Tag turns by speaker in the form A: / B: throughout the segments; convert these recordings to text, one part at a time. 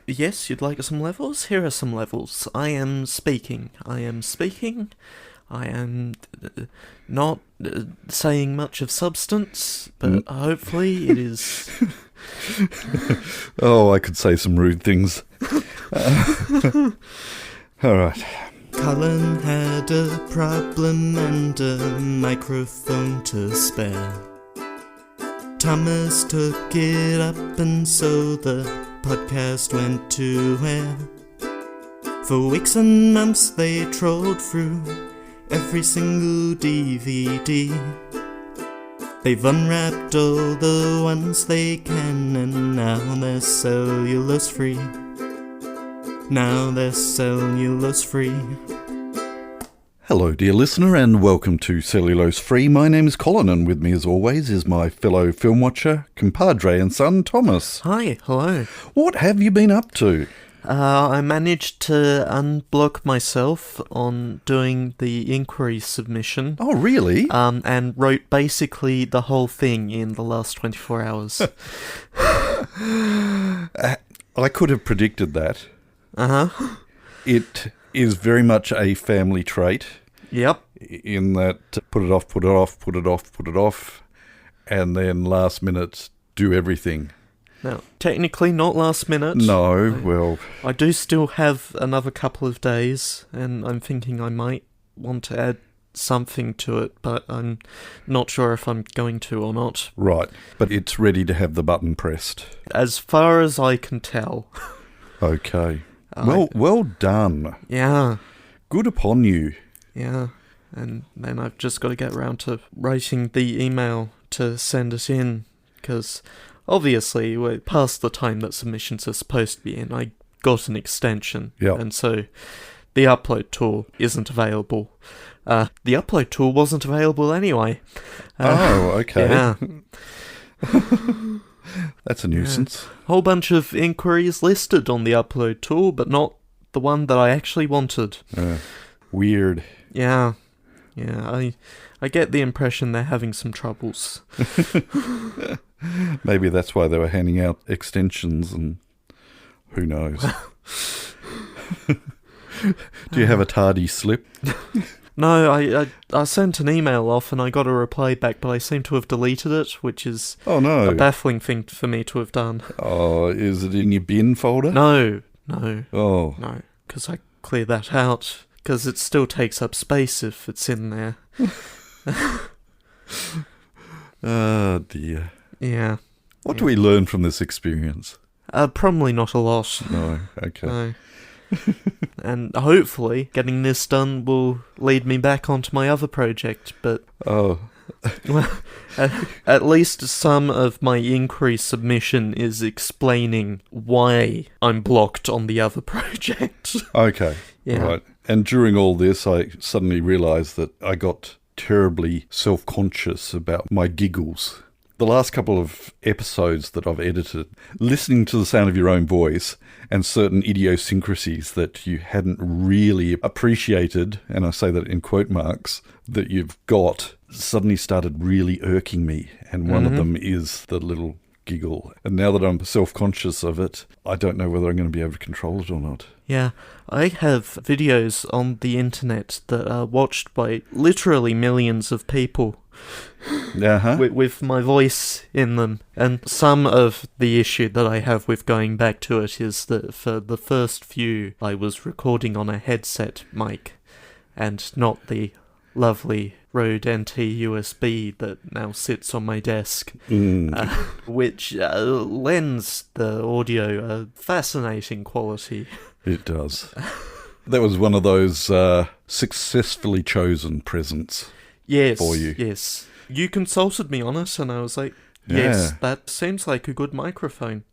A: Yes, you'd like some levels? Here are some levels. I am speaking. I am not saying much of substance, but hopefully it is...
B: Oh, I could say some rude things. All right.
A: Colin had a problem and a microphone to spare. Thomas took it up and so the podcast went to air. For weeks and months they trolled through every single DVD. They've unwrapped all the ones they can and now they're cellulose free. Now they're cellulose free.
B: Hello, dear listener, and welcome to Cellulose Free. My name is Colin, and with me, as always, is my fellow film watcher, compadre and son, Thomas.
A: Hi, hello.
B: What have you been up to?
A: I managed to unblock myself on doing the inquiry submission.
B: Oh, really?
A: And wrote basically the whole thing in the last 24 hours.
B: I could have predicted that.
A: Uh-huh.
B: It is very much a family trait.
A: Yep.
B: In that, put it off, put it off, put it off, put it off, and then last minute do everything.
A: Now, technically not last minute.
B: No, well...
A: I do still have another couple of days, and I'm thinking I might want to add something to it, but I'm not sure if I'm going to or not.
B: Right, but it's ready to have the button pressed.
A: As far as I can tell.
B: Okay. Well done.
A: Yeah.
B: Good upon you.
A: Yeah. And then I've just got to get around to writing the email to send it in, because obviously we're past the time that submissions are supposed to be in. I got an extension, and so the upload tool isn't available. The upload tool wasn't available anyway.
B: Okay.
A: Yeah.
B: That's a nuisance.
A: Whole bunch of inquiries listed on the upload tool, but not the one that I actually wanted.
B: Weird.
A: Yeah. I get the impression they're having some troubles.
B: Maybe that's why they were handing out extensions, and who knows. Do you have a tardy slip?
A: No, I sent an email off and I got a reply back, but I seem to have deleted it, which is a baffling thing for me to have done.
B: Oh, is it in your bin folder?
A: No.
B: Oh.
A: No, because I cleared that out, because it still takes up space if it's in there.
B: Oh, dear.
A: Yeah.
B: What do we learn from this experience?
A: Probably not a lot.
B: No, okay.
A: No. And hopefully getting this done will lead me back onto my other project, but...
B: Oh.
A: Well, at least some of my inquiry submission is explaining why I'm blocked on the other project.
B: Okay,
A: yeah.
B: Right. And during all this, I suddenly realised that I got terribly self-conscious about my giggles. The last couple of episodes that I've edited, listening to the sound of your own voice and certain idiosyncrasies that you hadn't really appreciated, and I say that in quote marks, that you've got, suddenly started really irking me. And one of them is the little giggle. And now that I'm self-conscious of it, I don't know whether I'm going to be able to control it or not.
A: Yeah, I have videos on the internet that are watched by literally millions of people. With my voice in them. And some of the issue that I have with going back to it is that for the first few, I was recording on a headset mic and not the lovely Rode NT USB that now sits on my desk, which lends the audio a fascinating quality.
B: It does. That was one of those successfully chosen presents.
A: Yes,
B: for you.
A: Yes. You consulted me on it, and I was like, yes, that seems like a good microphone.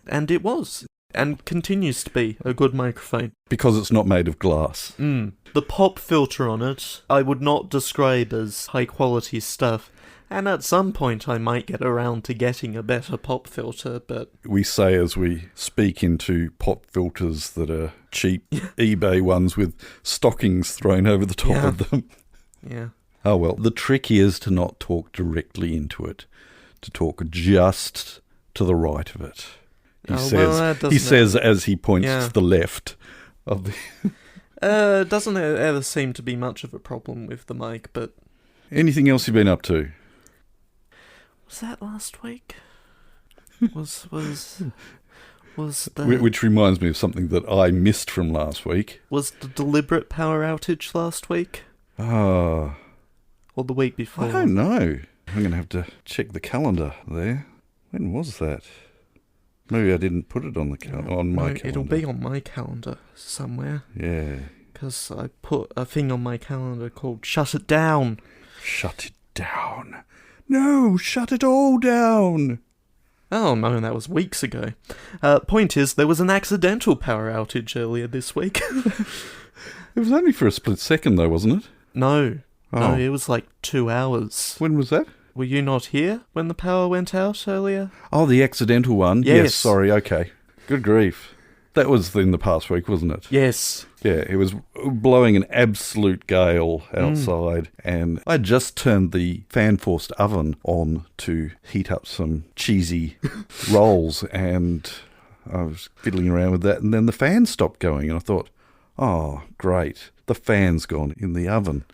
A: And it was, and continues to be a good microphone.
B: Because it's not made of glass.
A: The pop filter on it, I would not describe as high-quality stuff. And at some point I might get around to getting a better pop filter, but...
B: We say as we speak into pop filters that are cheap eBay ones with stockings thrown over the top of them.
A: Yeah.
B: Oh well, the trick is to not talk directly into it, to talk just to the right of it. He says as he points to the left of the...
A: Doesn't ever seem to be much of a problem with the mic, but...
B: Anything else you've been up to?
A: Was that last week? was the...
B: Which reminds me of something that I missed from last week.
A: Was the deliberate power outage last week?
B: Ah.
A: Or the week before?
B: I don't know. I'm going to have to check the calendar there. When was that? Maybe I didn't put it on the on my calendar.
A: It'll be on my calendar somewhere.
B: Yeah.
A: Because I put a thing on my calendar called Shut It Down.
B: Shut it down. No, shut it all down.
A: Oh, no, that was weeks ago. Point is, there was an accidental power outage earlier this week.
B: It was only for a split second, though, wasn't it?
A: No. No, it was like 2 hours.
B: When was that?
A: Were you not here when the power went out earlier?
B: Oh, the accidental one?
A: Yes.
B: Sorry, okay. Good grief. That was in the past week, wasn't it?
A: Yes.
B: Yeah, it was blowing an absolute gale outside, and I just turned the fan-forced oven on to heat up some cheesy rolls, and I was fiddling around with that, and then the fan stopped going, and I thought, oh, great, the fan's gone in the oven.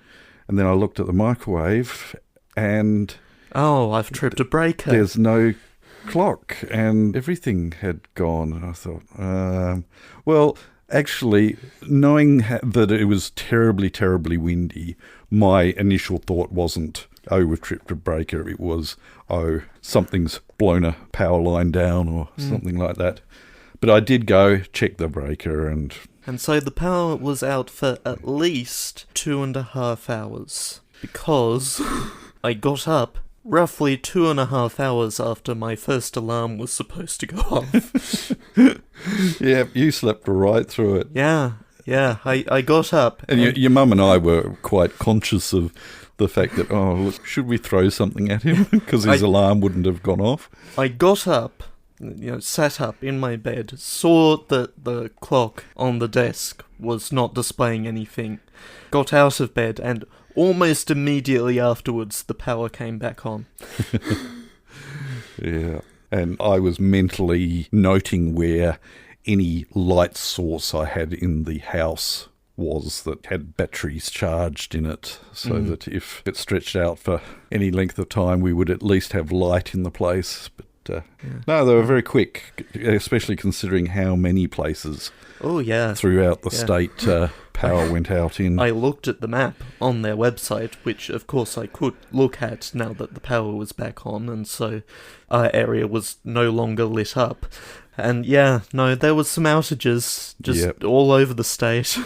B: And then I looked at the microwave, and...
A: Oh, I've tripped a breaker.
B: There's no clock, and everything had gone. And I thought, well, actually, knowing that it was terribly, terribly windy, my initial thought wasn't, oh, we've tripped a breaker. It was, oh, something's blown a power line down or something like that. But I did go check the breaker, and
A: so the power was out for at least 2.5 hours, because I got up roughly 2.5 hours after my first alarm was supposed to go off.
B: Yeah, you slept right through it.
A: Yeah, I got up.
B: And your mum and I were quite conscious of the fact that, oh, look, should we throw something at him? Because his alarm wouldn't have gone off.
A: I got up, sat up in my bed, saw that the clock on the desk was not displaying anything, got out of bed, and almost immediately afterwards the power came back on.
B: Yeah, and I was mentally noting where any light source I had in the house was that had batteries charged in it, so that if it stretched out for any length of time, we would at least have light in the place. But no, they were very quick, especially considering how many places throughout the state power went out in.
A: I looked at the map on their website, which of course I could look at now that the power was back on, and so our area was no longer lit up. And there was some outages just all over the state.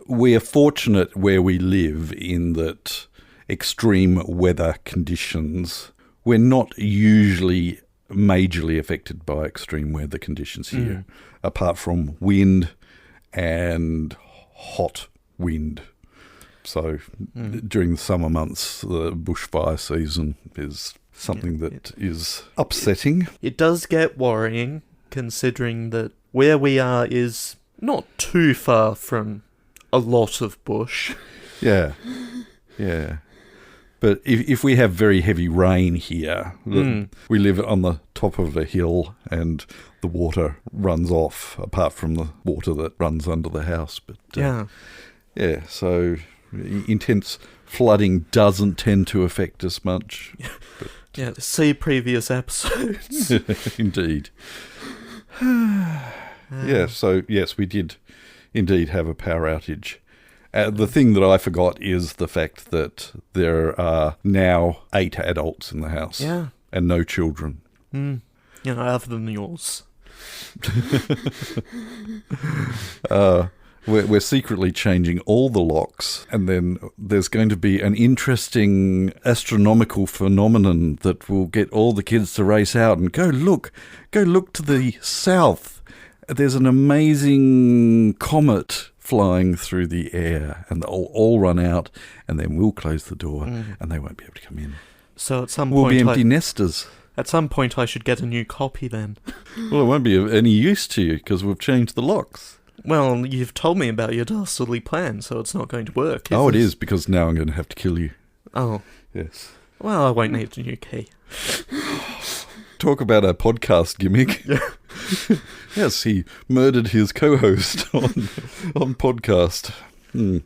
B: We are fortunate where we live in that extreme weather conditions, we're not usually majorly affected by extreme weather conditions here, apart from wind and hot wind. So during the summer months, the bushfire season is something that is upsetting.
A: It does get worrying, considering that where we are is not too far from a lot of bush. Yeah.
B: But if we have very heavy rain here, we live on the top of a hill and the water runs off, apart from the water that runs under the house. But so intense flooding doesn't tend to affect us much. But
A: see previous episodes.
B: Indeed. So yes, we did indeed have a power outage. The thing that I forgot is the fact that there are now 8 adults in the house and no children.
A: Other than yours.
B: We're secretly changing all the locks, and then there's going to be an interesting astronomical phenomenon that will get all the kids to race out and go look to the south. There's an amazing comet flying through the air, and they'll all run out, and then we'll close the door, and they won't be able to come in.
A: So at some
B: we'll
A: point...
B: We'll be empty nesters.
A: At some point I should get a new copy then.
B: Well, it won't be of any use to you, because we've changed the locks.
A: Well, you've told me about your dastardly plan, so it's not going to work.
B: It is, because now I'm going to have to kill you.
A: Oh.
B: Yes.
A: Well, I won't need a new key.
B: Talk about a podcast gimmick.
A: Yeah.
B: Yes, he murdered his co-host on podcast.
A: He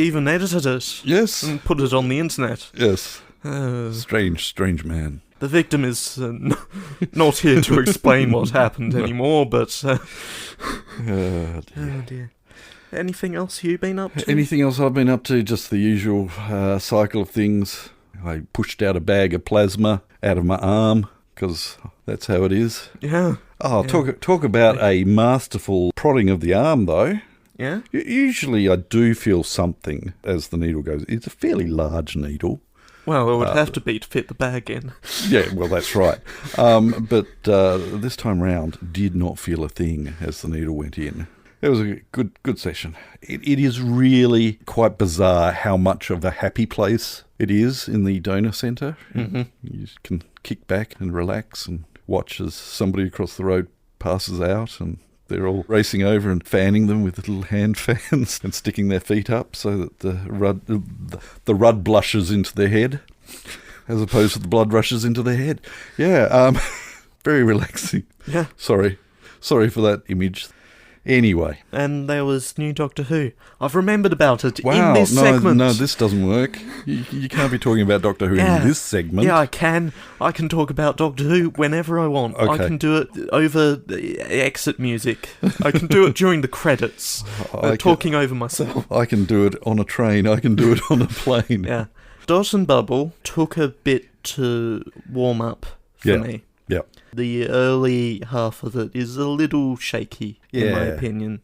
A: even edited it.
B: Yes.
A: And put it on the internet.
B: Yes. Strange man.
A: The victim is not here to explain what happened anymore, but...
B: Oh,
A: dear. Anything else you've been up to?
B: Anything else I've been up to? Just the usual cycle of things. I pushed out a bag of plasma out of my arm, because that's how it is.
A: Yeah.
B: Oh, yeah. Talk about a masterful prodding of the arm, though.
A: Yeah?
B: Usually I do feel something as the needle goes. It's a fairly large needle.
A: Well, it would have to be to fit the bag in.
B: Yeah, well, that's right. But this time round, did not feel a thing as the needle went in. It was a good session. It is really quite bizarre how much of a happy place it is in the donor centre.
A: Mm-hmm.
B: You can kick back and relax and watch as somebody across the road passes out, and they're all racing over and fanning them with little hand fans and sticking their feet up so that the rud blushes into their head as opposed to the blood rushes into their head. Yeah, very relaxing.
A: Yeah.
B: Sorry for that image. Anyway.
A: And there was new Doctor Who. I've remembered about it
B: in
A: this segment.
B: No, this doesn't work. You can't be talking about Doctor Who in this segment.
A: Yeah, I can. I can talk about Doctor Who whenever I want.
B: Okay.
A: I can do it over the exit music. I can do it during the credits. Talking over myself.
B: I can do it on a train. I can do it on a plane.
A: Yeah. Dot and Bubble took a bit to warm up for me.
B: Yeah.
A: The early half of it is a little shaky, in my opinion.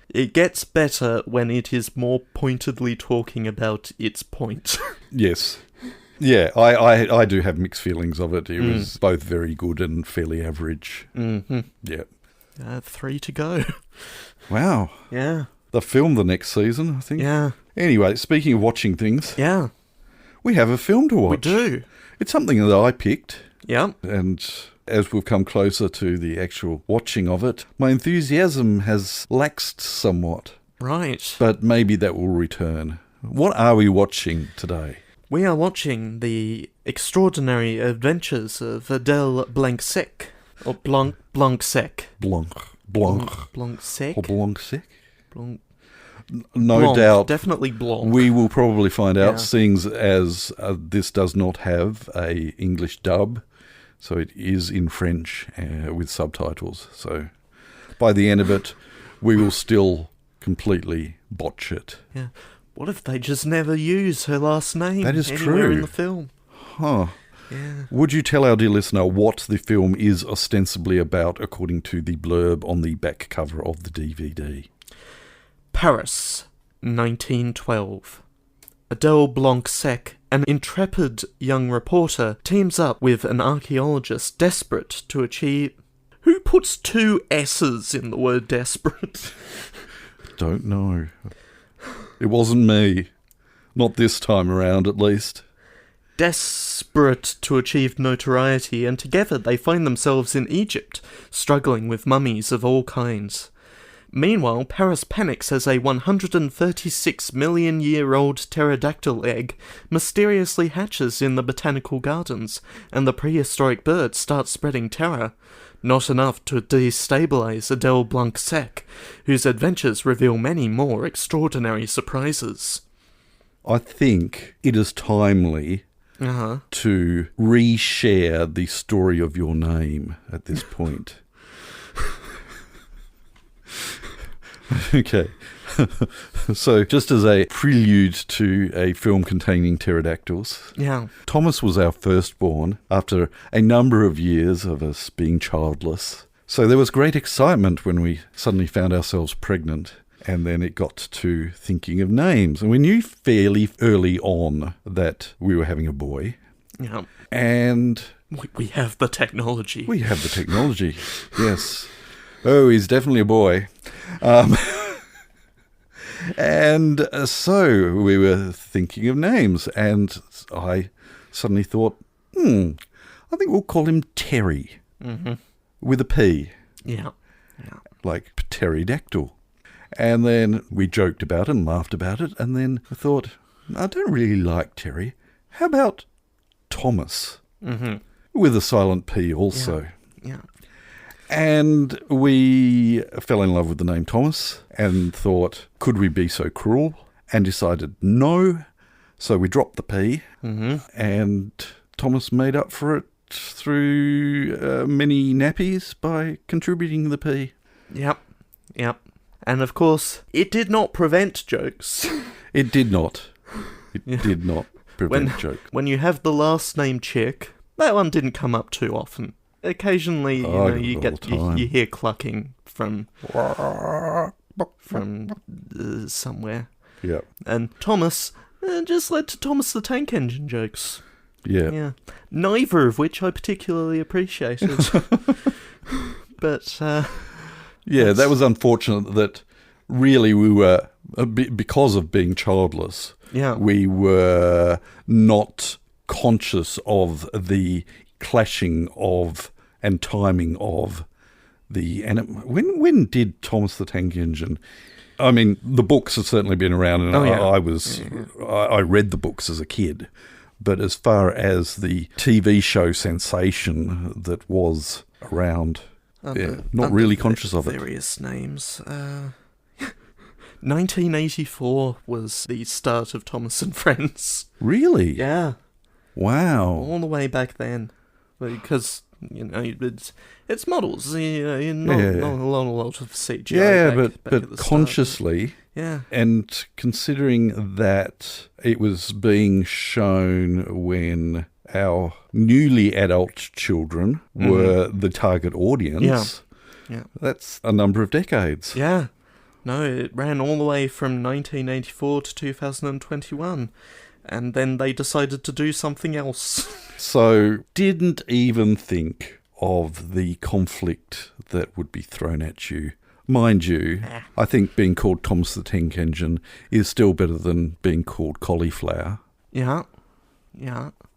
A: It gets better when it is more pointedly talking about its point. Yes.
B: Yeah, I do have mixed feelings of it. It was both very good and fairly average.
A: Mm-hmm.
B: Yeah.
A: 3 to go.
B: Wow.
A: Yeah.
B: They'll film the next season, I think.
A: Yeah.
B: Anyway, speaking of watching things.
A: Yeah.
B: We have a film to watch.
A: We do.
B: It's something that I picked.
A: Yeah.
B: And as we've come closer to the actual watching of it, my enthusiasm has laxed somewhat.
A: Right.
B: But maybe that will return. What are we watching today?
A: We are watching the extraordinary adventures of Adèle Blanc Sec. Or Blanc Sec.
B: Blanc
A: Sec?
B: Or Blanc Sec?
A: Blanc.
B: No
A: Blanc,
B: doubt.
A: Definitely Blanc.
B: We will probably find out, seeing as this does not have a English dub, so it is in French with subtitles. So by the end of it, we will still completely botch it.
A: Yeah. What if they just never use her last name?
B: That is
A: anywhere
B: true.
A: In the film.
B: Huh.
A: Yeah.
B: Would you tell our dear listener what the film is ostensibly about, according to the blurb on the back cover of the DVD?
A: Paris, 1912. Adèle Blanc Sec, an intrepid young reporter, teams up with an archaeologist desperate to achieve... Who puts 2 S's in the word desperate?
B: Don't know. It wasn't me. Not this time around, at least.
A: Desperate to achieve notoriety, and together they find themselves in Egypt, struggling with mummies of all kinds. Meanwhile, Paris panics as a 136 million year old pterodactyl egg mysteriously hatches in the botanical gardens, and the prehistoric bird starts spreading terror. Not enough to destabilise Adèle Blanc Sec, whose adventures reveal many more extraordinary surprises.
B: I think it is timely to reshare the story of your name at this point. Okay. So, just as a prelude to a film containing pterodactyls, Thomas was our firstborn after a number of years of us being childless. So there was great excitement when we suddenly found ourselves pregnant, and then it got to thinking of names. And we knew fairly early on that we were having a boy.
A: Yeah.
B: And...
A: We have the technology.
B: We have the technology, yes. Oh, he's definitely a boy. And so we were thinking of names, and I suddenly thought, I think we'll call him Terry, with a P.
A: Yeah.
B: Like pterodactyl. And then we joked about it and laughed about it, and then I thought, I don't really like Terry. How about Thomas? with a silent P also.
A: Yeah.
B: And we fell in love with the name Thomas and thought, could we be so cruel? And decided no. So we dropped the P, and Thomas made up for it through many nappies by contributing the P.
A: Yep. And of course, it did not prevent jokes.
B: It did not. It did not prevent jokes.
A: When you have the last name Chick, that one didn't come up too often. Occasionally, you hear clucking from somewhere.
B: Yeah.
A: And Thomas just led to Thomas the Tank Engine jokes.
B: Yeah.
A: Neither of which I particularly appreciated. But
B: yeah, that was unfortunate that really we were, because of being childless, we were not conscious of the clashing of and timing of the... When did Thomas the Tank Engine... I mean, the books have certainly been around, and I read the books as a kid. But as far as the TV show sensation that was around, not really conscious of it.
A: Various names. 1984 was the start of Thomas and Friends.
B: Really?
A: Yeah.
B: Wow.
A: All the way back then. Because... it's models, not a lot of CGI.
B: Yeah,
A: but
B: consciously, and considering that it was being shown when our newly adult children were the target audience, that's a number of decades.
A: Yeah, no, it ran all the way from 1984 to 2021, and then they decided to do something else.
B: So, didn't even think of the conflict that would be thrown at you. Mind you, I think being called Thomas the Tank Engine is still better than being called cauliflower.
A: Yeah.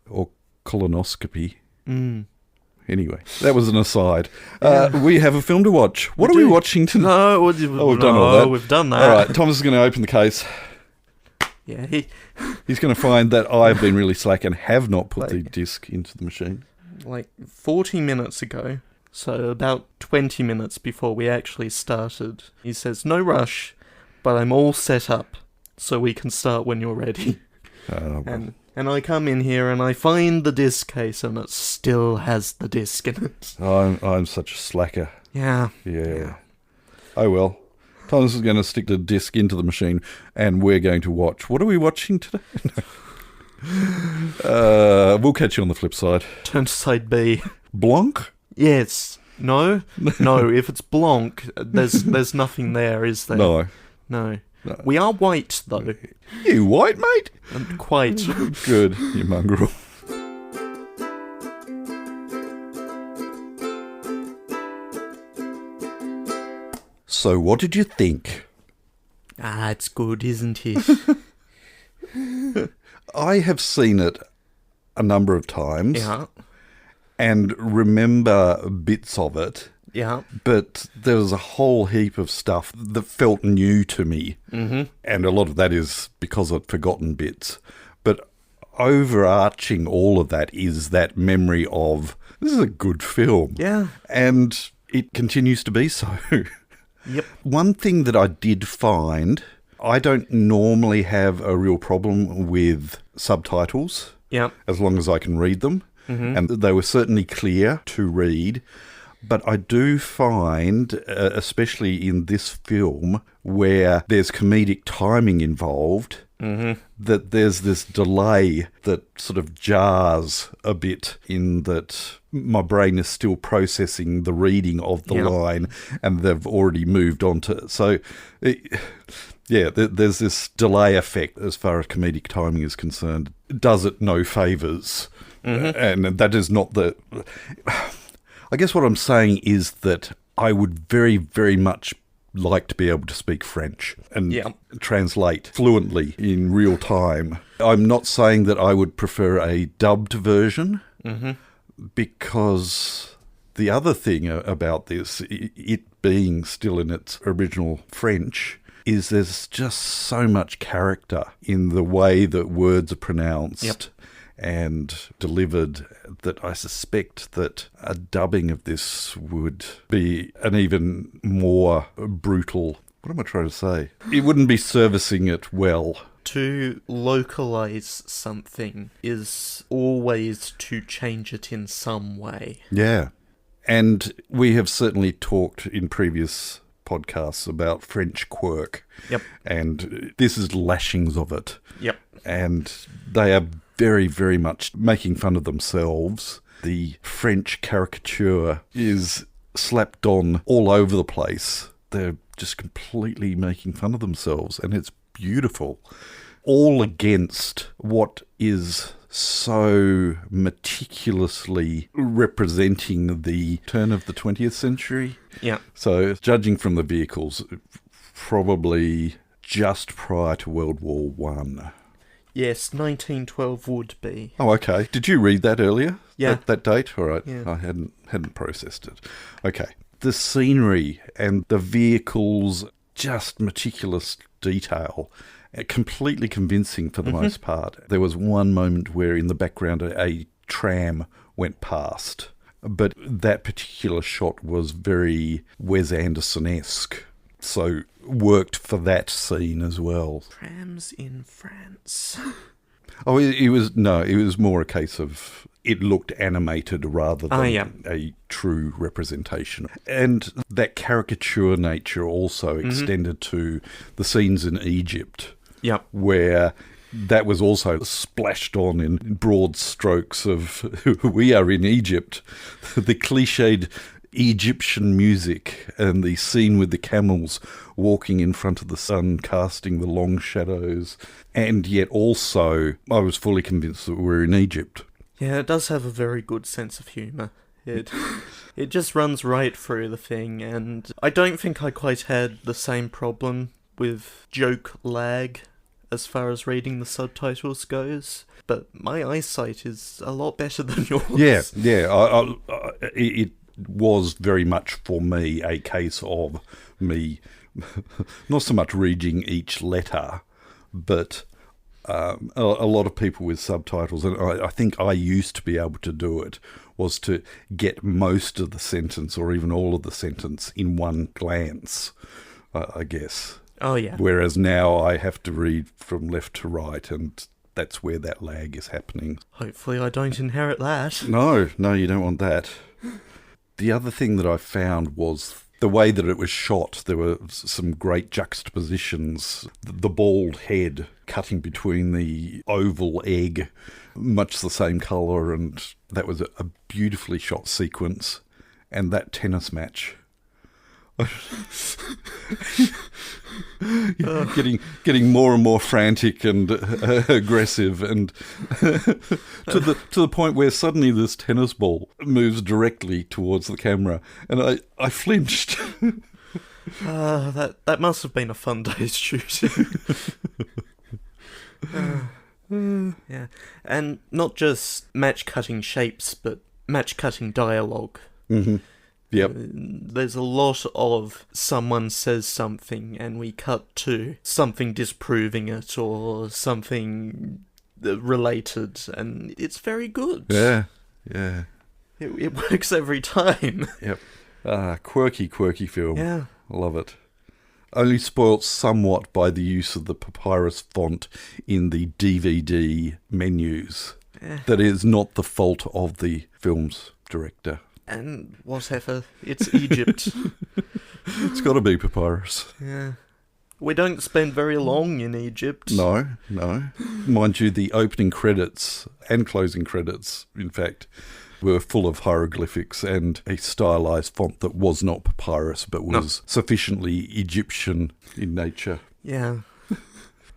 B: Or colonoscopy. Anyway, that was an aside. We have a film to watch. What are we watching tonight?
A: No, we've done all that. We've done that.
B: All right, Thomas is going to open the case.
A: Yeah,
B: he's going to find that I've been really slack and have not put the disc into the machine.
A: 40 minutes ago, so about 20 minutes before we actually started, he says, "No rush, but I'm all set up, so we can start when you're ready." And I come in here and I find the disc case and it still has the disc in it.
B: I'm such a slacker.
A: Yeah.
B: Oh well. Thomas is going to stick the disc into the machine and we're going to watch. What are we watching today? We'll catch you on the flip side.
A: Turn to side B.
B: Blanc?
A: Yes. No. If it's Blanc, there's nothing there, is there? No. We are white, though.
B: You white, mate?
A: Quite.
B: Good, you mongrel. So, what did you think?
A: It's good, isn't it?
B: I have seen it a number of times.
A: Yeah.
B: And remember bits of it.
A: Yeah.
B: But there was a whole heap of stuff that felt new to me.
A: Mm-hmm.
B: And a lot of that is because I'd forgotten bits. But overarching all of that is that memory of, this is a good film.
A: Yeah.
B: And it continues to be so.
A: Yep.
B: One thing that I did find, I don't normally have a real problem with subtitles.
A: Yeah.
B: As long as I can read them. Mm-hmm. And they were certainly clear to read. But I do find, especially in this film, where there's comedic timing involved, that there's this delay that sort of jars a bit in that my brain is still processing the reading of the line and they've already moved on to it. So, there's this delay effect as far as comedic timing is concerned. It does it no favours. And that is not the... I guess what I'm saying is that I would very, very much like to be able to speak French and translate fluently in real time. I'm not saying that I would prefer a dubbed version because the other thing about this, it being still in its original French, is there's just so much character in the way that words are pronounced and delivered that I suspect that a dubbing of this would be an even more brutal... What am I trying to say? It wouldn't be servicing it well.
A: To localise something is always to change it in some way.
B: Yeah. And we have certainly talked in previous podcasts about French quirk.
A: Yep.
B: And this is lashings of it.
A: Yep.
B: And they are very, very much making fun of themselves. The French caricature is slapped on all over the place. They're just completely making fun of themselves, and it's beautiful. All against what is so meticulously representing the turn of the 20th century.
A: Yeah.
B: So, judging from the vehicles, probably just prior to World War One.
A: Yes, 1912 would be.
B: Oh, okay. Did you read that earlier?
A: Yeah.
B: That date? All right.
A: Yeah.
B: I hadn't processed it. Okay. The scenery and the vehicles, just meticulous detail, completely convincing for the most part. There was one moment where in the background a tram went past, but that particular shot was very Wes Anderson-esque, so worked for that scene as well.
A: Trams in France.
B: Oh, it was more a case of it looked animated rather than a true representation. And that caricature nature also extended to the scenes in Egypt, where that was also splashed on in broad strokes of we are in Egypt. The cliched Egyptian music and the scene with the camels walking in front of the sun, casting the long shadows. And yet also, I was fully convinced that we're in Egypt.
A: Yeah, it does have a very good sense of humour. It just runs right through the thing, and I don't think I quite had the same problem with joke lag as far as reading the subtitles goes, but my eyesight is a lot better than yours.
B: Yeah. It was very much for me a case of me not so much reading each letter, but a lot of people with subtitles, and I think I used to be able to do it, was to get most of the sentence or even all of the sentence in one glance, I guess.
A: Oh, yeah.
B: Whereas now I have to read from left to right, and that's where that lag is happening.
A: Hopefully I don't inherit that.
B: No, you don't want that. The other thing that I found was the way that it was shot. There were some great juxtapositions. The bald head cutting between the oval egg, much the same colour, and that was a beautifully shot sequence. And that tennis match. Getting more and more frantic and aggressive, and to the point where suddenly this tennis ball moves directly towards the camera, and I flinched.
A: That must have been a fun day's shooting. Yeah, and not just match cutting shapes, but match cutting dialogue.
B: Mm-hmm. Yep.
A: There's a lot of someone says something and we cut to something disproving it or something related, and it's very good.
B: Yeah.
A: It works every time.
B: Yep. Quirky film.
A: Yeah.
B: Love it. Only spoilt somewhat by the use of the papyrus font in the DVD menus. That is not the fault of the film's director.
A: And whatever, it's Egypt.
B: It's got to be papyrus.
A: Yeah. We don't spend very long in Egypt.
B: No. Mind you, the opening credits and closing credits, in fact, were full of hieroglyphics and a stylized font that was not papyrus but was sufficiently Egyptian in nature.
A: Yeah.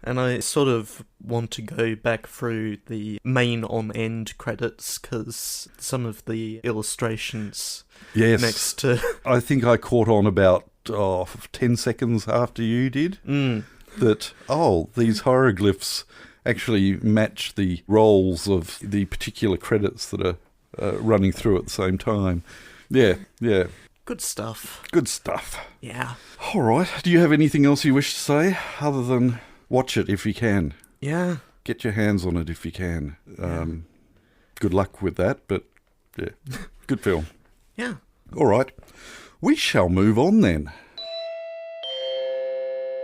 A: And I sort of want to go back through the main on-end credits, because some of the illustrations next to...
B: I think I caught on about 10 seconds after you did, that, these hieroglyphs actually match the roles of the particular credits that are running through at the same time. Yeah.
A: Good stuff. Yeah.
B: All right. Do you have anything else you wish to say, other than... watch it if you can.
A: Yeah.
B: get your hands on it if you can. Good luck with that, but yeah, good film.
A: Yeah.
B: All right, we shall move on then.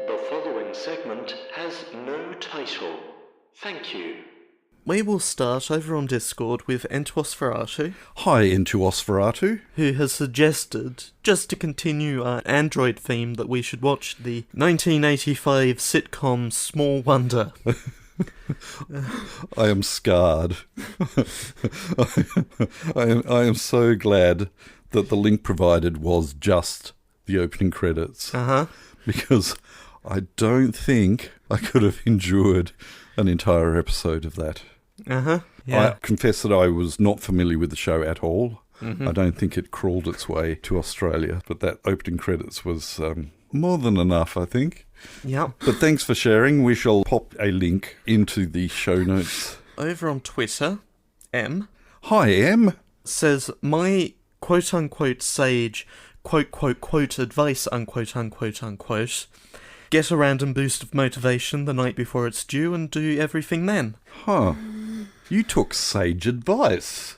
C: The following segment has no title. Thank you.
A: We will start over on Discord with Entuosferatu.
B: Hi, Entuosferatu.
A: Who has suggested, just to continue our Android theme, that we should watch the 1985 sitcom Small Wonder.
B: I am scarred. I am so glad that the link provided was just the opening credits. Because I don't think I could have endured an entire episode of that.
A: Yeah.
B: I confess that I was not familiar with the show at all. I don't think it crawled its way to Australia, but that opening credits was more than enough, I think.
A: Yeah.
B: But thanks for sharing. We shall pop a link into the show notes.
A: Over on Twitter, M.
B: Hi, M.
A: Says, my quote-unquote sage, quote-quote-quote advice, unquote-unquote-unquote, get a random boost of motivation the night before it's due and do everything then.
B: Huh. You took sage advice.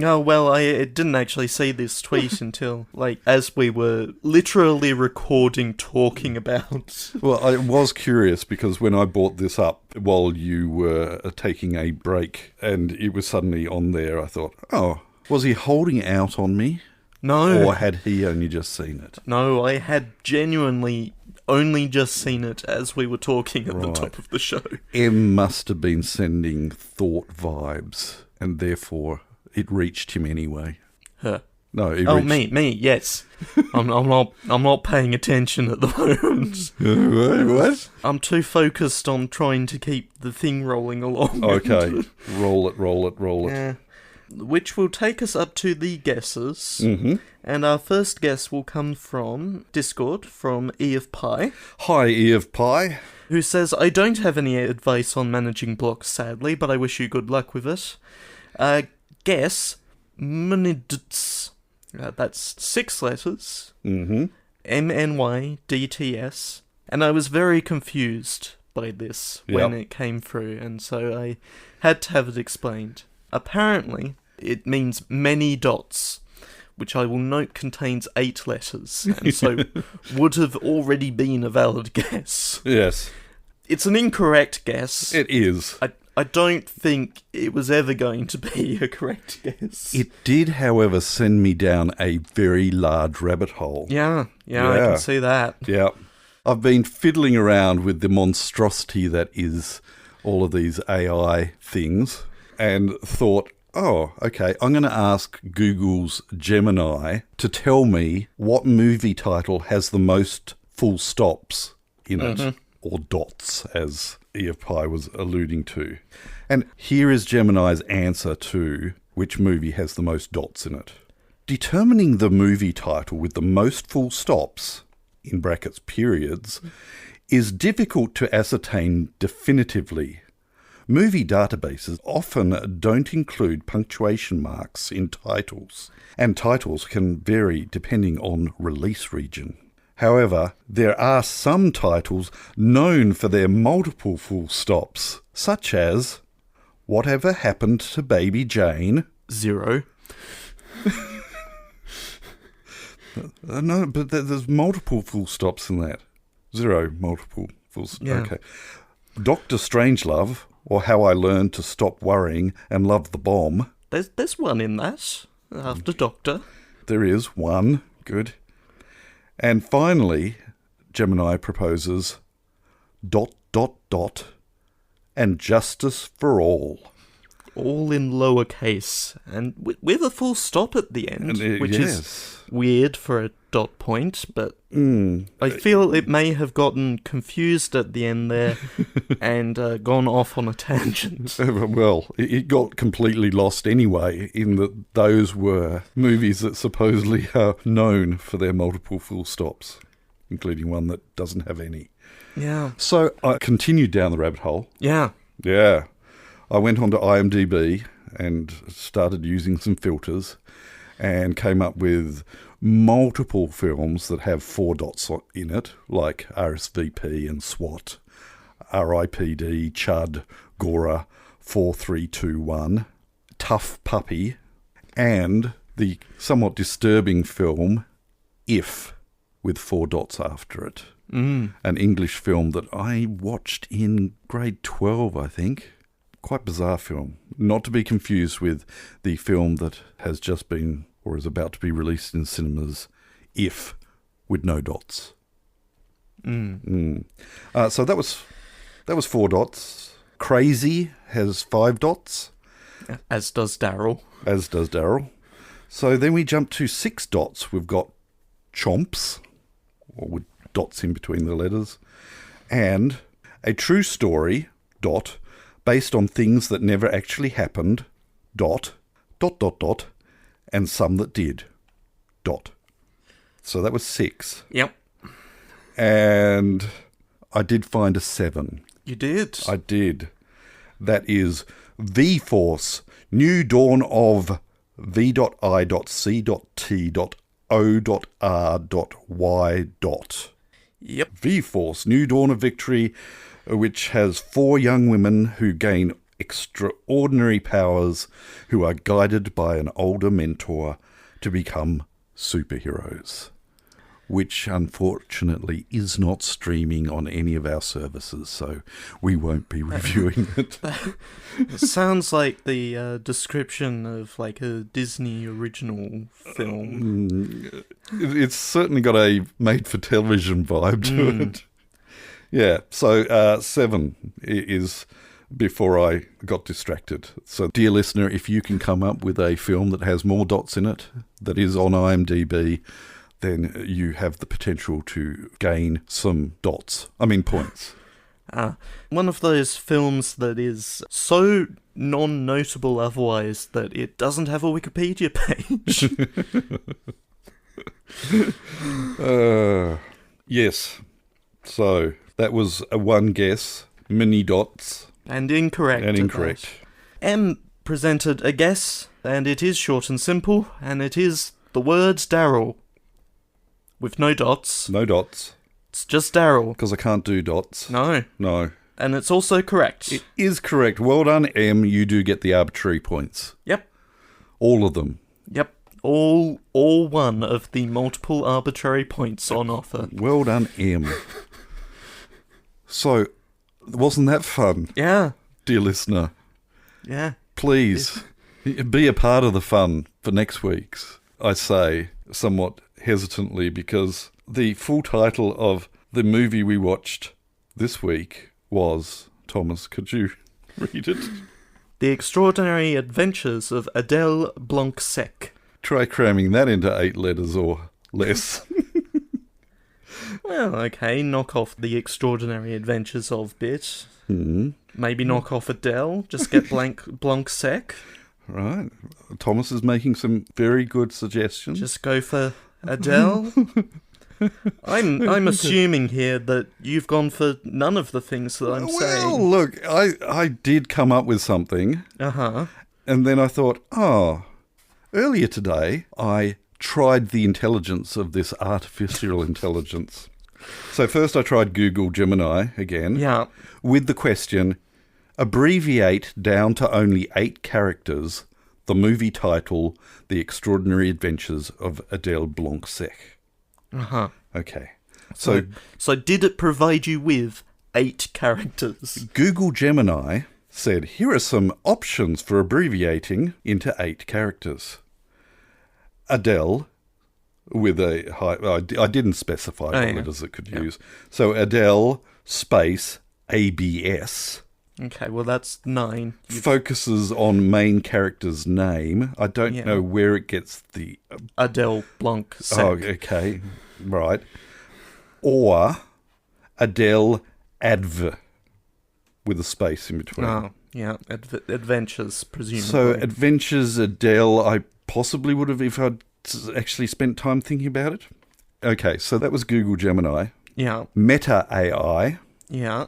A: Oh, well, I didn't actually see this tweet until, as we were literally recording, talking about.
B: Well, I was curious because when I brought this up while you were taking a break and it was suddenly on there, I thought, oh, was he holding out on me?
A: No.
B: Or had he only just seen it?
A: No, I had genuinely only just seen it as we were talking at the top of the show.
B: M must have been sending thought vibes, and therefore it reached him anyway.
A: Her.
B: No, it
A: reached... me, yes. I'm not paying attention at the moment.
B: What?
A: I'm too focused on trying to keep the thing rolling along.
B: Okay, roll it.
A: Yeah. Which will take us up to the guesses. And our first guess will come from Discord, from E of Pi.
B: Hi, E of Pi.
A: Who says, I don't have any advice on managing blocks, sadly, but I wish you good luck with it. Guess, Mnydts. That's 6 letters. MNYDTS. And I was very confused by this when it came through, and so I had to have it explained. Apparently, it means many dots, which I will note contains 8 letters, and so would have already been a valid guess.
B: Yes.
A: It's an incorrect guess.
B: It is.
A: I don't think it was ever going to be a correct guess.
B: It did, however, send me down a very large rabbit hole.
A: Yeah, I can see that.
B: Yeah. I've been fiddling around with the monstrosity that is all of these AI things and thought, oh, okay, I'm going to ask Google's Gemini to tell me what movie title has the most full stops in it, or dots, as E of Pi was alluding to. And here is Gemini's answer to which movie has the most dots in it. Determining the movie title with the most full stops, in brackets periods, is difficult to ascertain definitively. Movie databases often don't include punctuation marks in titles, and titles can vary depending on release region. However, there are some titles known for their multiple full stops, such as Whatever Happened to Baby Jane?
A: 0.
B: No, but there's multiple full stops in that. 0, multiple full stops.
A: Yeah.
B: Okay. Dr. Strangelove, or How I Learned to Stop Worrying and Love the Bomb.
A: There's one in that, after Doctor.
B: There is one. Good. And finally, Gemini proposes ... and Justice for All.
A: All in lowercase, and with a full stop at the end, which is weird for a dot point, but I feel it may have gotten confused at the end there and gone off on a tangent.
B: Well, it got completely lost anyway, in that those were movies that supposedly are known for their multiple full stops, including one that doesn't have any.
A: Yeah.
B: So I continued down the rabbit hole.
A: Yeah.
B: Yeah. I went onto IMDb and started using some filters and came up with multiple films that have 4 dots in it, like RSVP and SWAT. RIPD, Chud, Gora, 4321, Tough Puppy, and the somewhat disturbing film If, with 4 dots after it. An English film that I watched in grade 12, I think. Quite bizarre film. Not to be confused with the film that has just been, or is about to be released in cinemas, If, with no dots. So that was 4 dots. Crazy has 5 dots.
A: As does Daryl.
B: So then we jump to 6 dots. We've got Chomps, or with dots in between the letters, and A True Story, dot, based on things that never actually happened, dot, and some that did, dot. So that was 6.
A: Yep.
B: And I did find a 7.
A: You did?
B: I did. That is V-Force, New Dawn of V.I.C.T.O.R.Y.
A: Yep.
B: V-Force, New Dawn of Victory, which has 4 young women who gain extraordinary powers, who are guided by an older mentor to become superheroes, which unfortunately is not streaming on any of our services, so we won't be reviewing it.
A: It sounds like the description of like a Disney original film.
B: It's certainly got a made-for-television vibe to it. Yeah, so 7 is before I got distracted. So, dear listener, if you can come up with a film that has more dots in it, that is on IMDb, then you have the potential to gain some points.
A: One of those films that is so non-notable otherwise that it doesn't have a Wikipedia page.
B: Yes. So, that was a 1 guess, mini dots.
A: And incorrect. M presented a guess, and it is short and simple, and it is the words Daryl. With no dots.
B: No dots.
A: It's just Daryl.
B: Because I can't do dots.
A: No. And it's also correct.
B: It is correct. Well done, M. You do get the arbitrary points.
A: Yep.
B: All of them.
A: Yep. All 1 of the multiple arbitrary points on offer.
B: Well done, M. So, wasn't that fun?
A: Yeah.
B: Dear listener.
A: Yeah.
B: Please, be a part of the fun for next week's, I say, somewhat hesitantly, because the full title of the movie we watched this week was, Thomas, could you read it?
A: The Extraordinary Adventures of Adèle Blanc Sec.
B: Try cramming that into 8 letters or less.
A: Well, okay, knock off The Extraordinary Adventures of bit. Maybe knock off Adèle, just get Blanc Sec.
B: Right. Thomas is making some very good suggestions.
A: Just go for Adèle. I'm assuming here that you've gone for none of the things that I'm saying.
B: Well, look, I did come up with something.
A: Uh-huh.
B: And then I thought, earlier today I tried the intelligence of this artificial intelligence. So first I tried Google Gemini again.
A: Yeah.
B: With the question, abbreviate down to only 8 characters the movie title, The Extraordinary Adventures of Adèle Blanc Sec.
A: Uh-huh.
B: Okay.
A: So did it provide you with 8 characters?
B: Google Gemini said, here are some options for abbreviating into 8 characters. Adèle, with a high... I didn't specify what letters it could use. So Adèle, space, ABS...
A: Okay, well that's 9.
B: Focuses on main character's name. I don't know where it gets the...
A: Adèle Blanc Sec.
B: Oh, okay. Right. Or Adèle Adv, with a space in between.
A: Oh, yeah. Adventures, presumably.
B: So Adventures Adèle, I possibly would have if I'd actually spent time thinking about it. Okay, so that was Google Gemini.
A: Yeah.
B: Meta AI.
A: Yeah.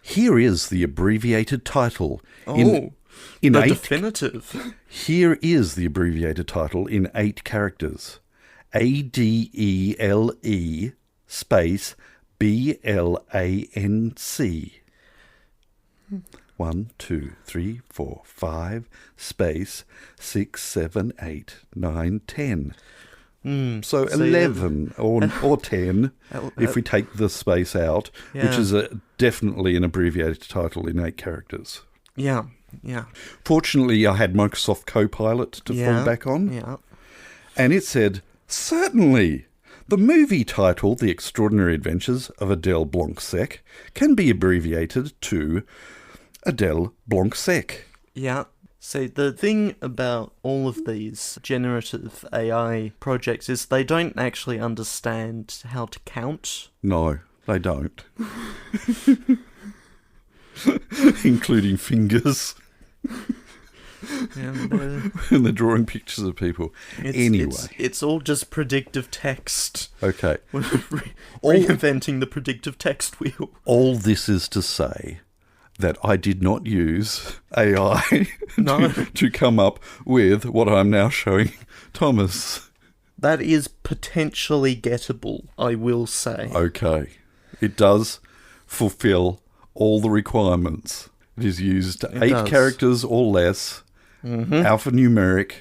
B: Here is the abbreviated title.
A: In the
B: 8,
A: definitive.
B: Here is the abbreviated title in 8 characters. ADELE space BLANC 1, 2, 3, 4, 5, space, 6, 7, 8, 9, 10. So 11 or 10 if we take the space out, which is definitely an abbreviated title in 8 characters.
A: Yeah.
B: Fortunately, I had Microsoft Copilot to fall back on.
A: Yeah.
B: And it said, certainly, the movie title, The Extraordinary Adventures of Adèle Blanc Sec, can be abbreviated to Adèle Blanc Sec.
A: Yeah. So the thing about all of these generative AI projects is they don't actually understand how to count.
B: No, they don't. Including fingers. And they're drawing pictures of people.
A: It's all just predictive text.
B: Okay.
A: Reinventing the predictive text wheel.
B: All this is to say that I did not use AI to come up with what I'm now showing Thomas.
A: That is potentially gettable, I will say.
B: Okay. It does fulfill all the requirements. It is used 8 characters or less, alphanumeric,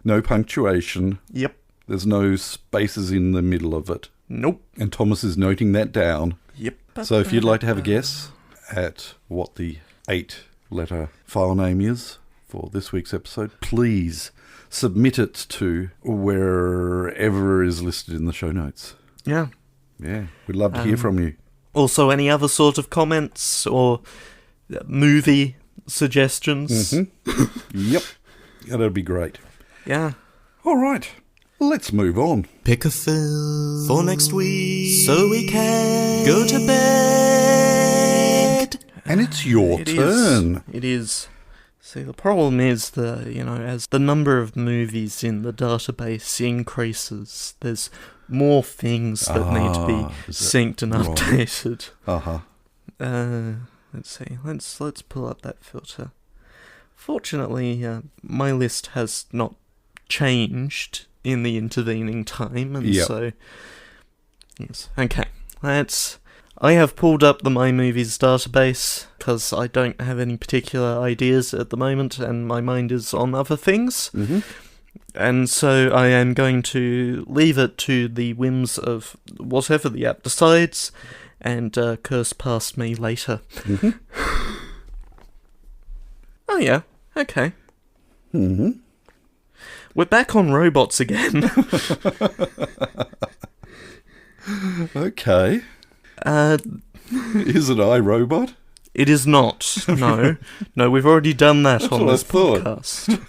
B: no punctuation.
A: Yep.
B: There's no spaces in the middle of it.
A: Nope.
B: And Thomas is noting that down.
A: Yep.
B: So if you'd like to have a guess at what the 8-letter file name is for this week's episode, please submit it to wherever is listed in the show notes.
A: Yeah.
B: Yeah, we'd love to hear from you.
A: Also, any other sort of comments or movie suggestions?
B: Yep, that'd be great.
A: Yeah.
B: All right, let's move on.
D: Pick a film for next week so we can go to bed.
B: And it's your turn.
A: It is. See, the problem is as the number of movies in the database increases, there's more things that need to be synced and updated. Let's see. Let's pull up that filter. Fortunately, my list has not changed in the intervening time, and so yes. Okay. I have pulled up the My Movies database because I don't have any particular ideas at the moment and my mind is on other things. And so I am going to leave it to the whims of whatever the app decides and curse past me later. Oh yeah, okay. We're back on robots again.
B: Okay. Is it iRobot?
A: It is not. No, we've already done that on this podcast.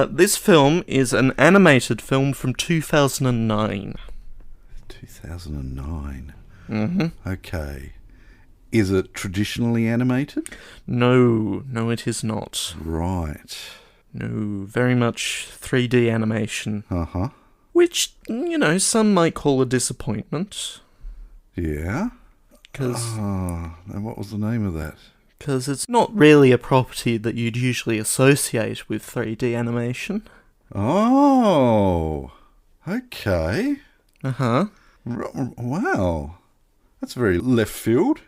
A: This film is an animated film from 2009.
B: 2009. Okay. Is it traditionally animated?
A: No, it is not.
B: Right.
A: No, very much 3D animation. Which, some might call a disappointment.
B: Yeah? And what was the name of that?
A: Because it's not really a property that you'd usually associate with 3D animation.
B: Oh, okay. Wow. That's very left field.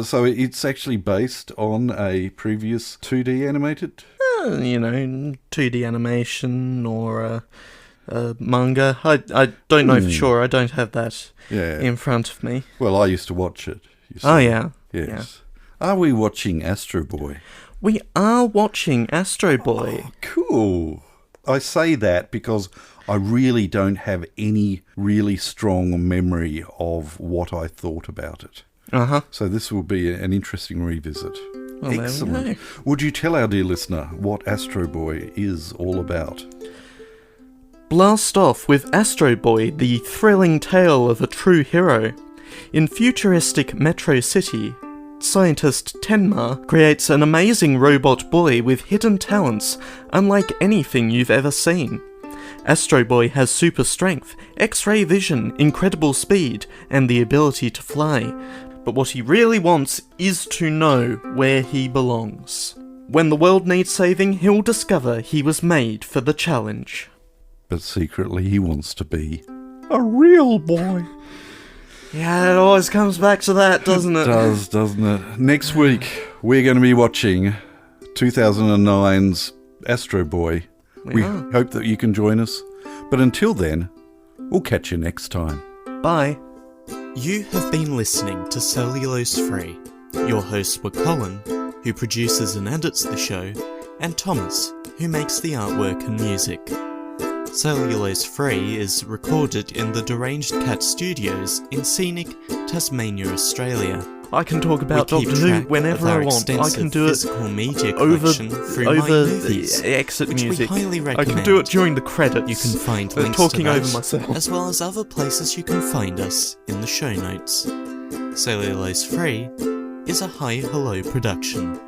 B: So it's actually based on a previous 2D animated?
A: 2D animation or manga. I don't know for sure. I don't have that in front of me.
B: Well, I used to watch it.
A: Oh, yeah.
B: Yes.
A: Yeah.
B: Are we watching Astro Boy?
A: We are watching Astro Boy.
B: Oh, cool. I say that because I really don't have any really strong memory of what I thought about it. So this will be an interesting revisit.
A: Well,
B: excellent. Would you tell our dear listener what Astro Boy is all about?
A: Blast off with Astro Boy, the thrilling tale of a true hero. In futuristic Metro City, scientist Tenma creates an amazing robot boy with hidden talents unlike anything you've ever seen. Astro Boy has super strength, X-ray vision, incredible speed, and the ability to fly. But what he really wants is to know where he belongs. When the world needs saving, he'll discover he was made for the challenge.
B: But secretly he wants to be a real boy.
A: Yeah, it always comes back to that, doesn't it?
B: It does, doesn't it? Next week, we're going to be watching 2009's Astro Boy. We hope that you can join us. But until then, we'll catch you next time.
A: Bye.
D: You have been listening to Cellulose Free. Your hosts were Colin, who produces and edits the show, and Thomas, who makes the artwork and music. Cellulose Free is recorded in the Deranged Cat Studios in scenic Tasmania, Australia.
A: I can talk about Doctor Who whenever I want. I can do it over the exit music. I can do it during the credits.
D: You can find links
A: talking
D: to that,
A: over myself,
D: as well as other places you can find us in the show notes. Cellulose Free is a Hi Hello production.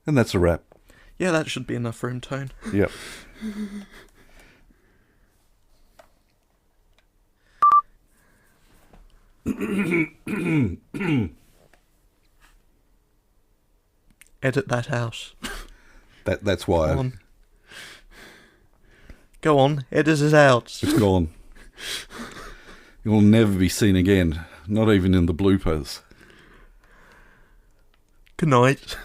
B: And that's a wrap.
A: Yeah, that should be enough room tone.
B: Yep.
A: Edit that out.
B: That's why.
A: Go on, edit it out.
B: It's gone. It will never be seen again. Not even in the bloopers.
A: Good night.